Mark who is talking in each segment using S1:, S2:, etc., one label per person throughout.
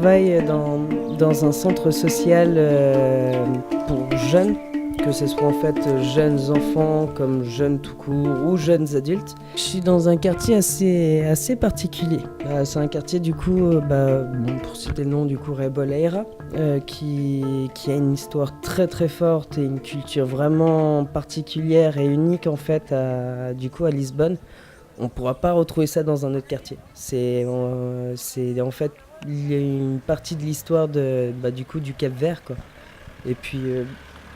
S1: travaille dans un centre social pour jeunes, que ce soit en fait jeunes enfants comme jeunes tout court ou jeunes adultes. Je suis dans un quartier assez particulier. C'est un quartier du coup, pour citer le nom du coup, Rebolaira, qui a une histoire très très forte et une culture vraiment particulière et unique en fait à Lisbonne. On ne pourra pas retrouver ça dans un autre quartier. C'est en fait il y a une partie de l'histoire du Cap-Vert, quoi. Et puis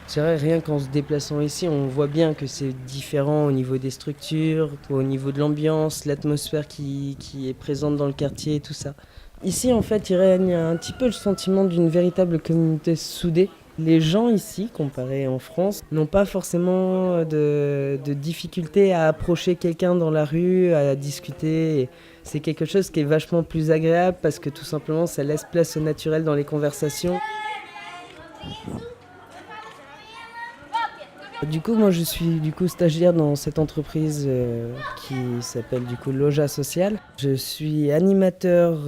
S1: c'est vrai, rien qu'en se déplaçant ici, on voit bien que c'est différent au niveau des structures, au niveau de l'ambiance, l'atmosphère qui est présente dans le quartier et tout ça. Ici, en fait, il règne un petit peu le sentiment d'une véritable communauté soudée. Les gens ici, comparés en France, n'ont pas forcément de difficulté à approcher quelqu'un dans la rue, à discuter. Et c'est quelque chose qui est vachement plus agréable parce que tout simplement, ça laisse place au naturel dans les conversations. Du coup, moi je suis stagiaire dans cette entreprise qui s'appelle Loja Social. Je suis animateur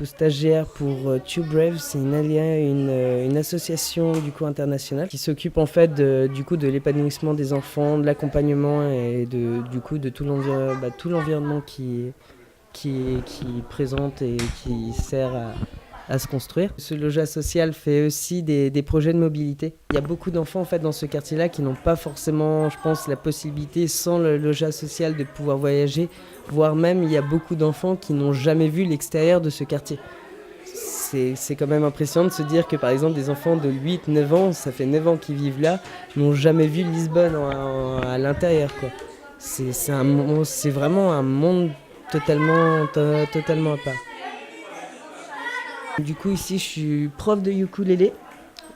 S1: stagiaire pour Tube Brave, c'est une association internationale qui s'occupe en fait de l'épanouissement des enfants, de l'accompagnement et de tout l'environnement qui présente et qui sert à se construire. Ce logis social fait aussi des projets de mobilité. Il y a beaucoup d'enfants en fait dans ce quartier-là qui n'ont pas forcément, je pense, la possibilité sans le logis social de pouvoir voyager, voire même il y a beaucoup d'enfants qui n'ont jamais vu l'extérieur de ce quartier. C'est quand même impressionnant de se dire que par exemple des enfants de 8-9 ans, ça fait 9 ans qu'ils vivent là, n'ont jamais vu Lisbonne à l'intérieur, quoi. C'est vraiment un monde totalement à part. Du coup ici je suis prof de ukulélé,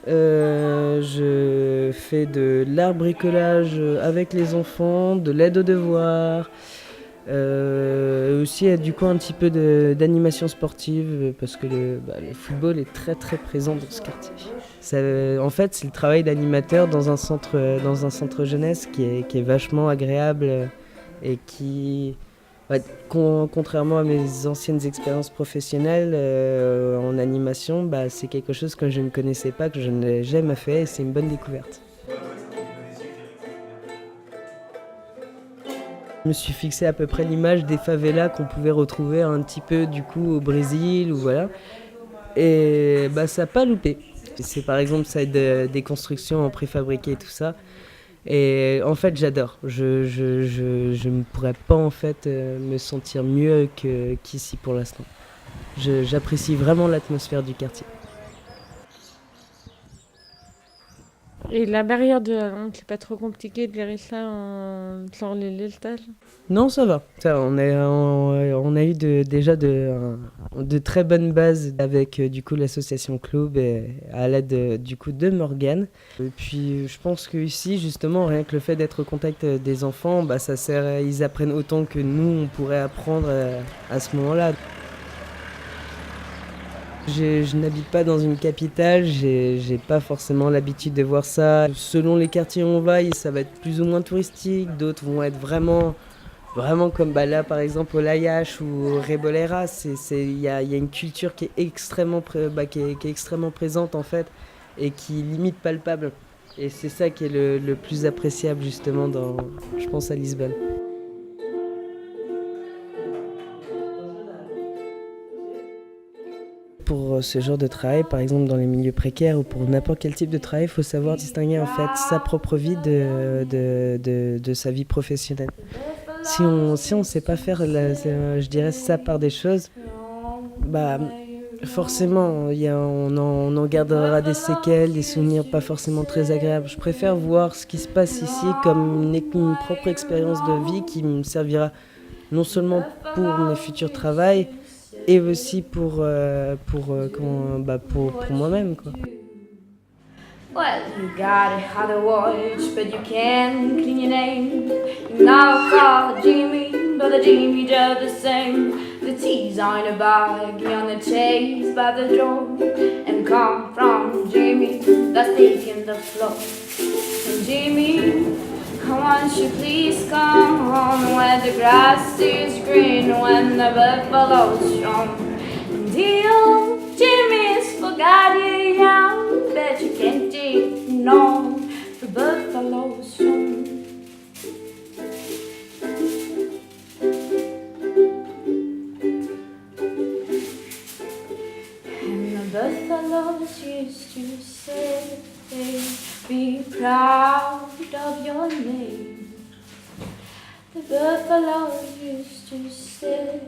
S1: je fais de l'art bricolage avec les enfants, de l'aide aux devoirs, aussi un petit peu d'animation sportive parce que le football est très très présent dans ce quartier. En fait c'est le travail d'animateur dans un centre jeunesse qui est vachement agréable et qui... Ouais, contrairement à mes anciennes expériences professionnelles en animation, c'est quelque chose que je ne connaissais pas, que je n'ai jamais fait et c'est une bonne découverte. Je me suis fixé à peu près l'image des favelas qu'on pouvait retrouver un petit peu au Brésil ou voilà. Et ça n'a pas loupé. C'est par exemple ça des constructions en préfabriqué et tout ça. Et en fait, j'adore. Je ne pourrais pas en fait me sentir mieux qu'ici pour l'instant. J'apprécie vraiment l'atmosphère du quartier.
S2: Et la barrière de la langue, c'est pas trop compliqué de gérer ça sur les stages?
S1: Non, ça va. On a eu déjà de très bonnes bases avec l'association Club et à l'aide de Morgane. Et puis je pense que ici justement rien que le fait d'être au contact des enfants, ça sert, ils apprennent autant que nous on pourrait apprendre à ce moment-là. Je n'habite pas dans une capitale, j'ai pas forcément l'habitude de voir ça. Selon les quartiers où on va, ça va être plus ou moins touristique, d'autres vont être vraiment comme là par exemple au Laiache ou au Rebolaira. Il y a une culture qui est extrêmement présente en fait et qui est limite palpable. Et c'est ça qui est le plus appréciable justement je pense à Lisbonne. Pour ce genre de travail, par exemple dans les milieux précaires ou pour n'importe quel type de travail, il faut savoir distinguer en fait sa propre vie de sa vie professionnelle. Si on ne sait pas faire, je dirais, sa part des choses, forcément on en gardera des séquelles, des souvenirs pas forcément très agréables. Je préfère voir ce qui se passe ici comme une propre expérience de vie qui me servira non seulement pour mes futurs travails, et aussi pour moi-même, quoi.
S3: Well, you got a harder watch, but you can't clean your name. You now call Jimmy, but the Jimmy just the same. The tea's on the bag, you're on the chase by the door. And come from Jimmy, that's taking the floor. And Jimmy, won't you please come home where the grass is green, when the buffalo's strong. And the old Jimmy's forgot you young, but you can't ignore the buffalo song. And the buffaloes used to say, be proud of your name. The buffalo used to say,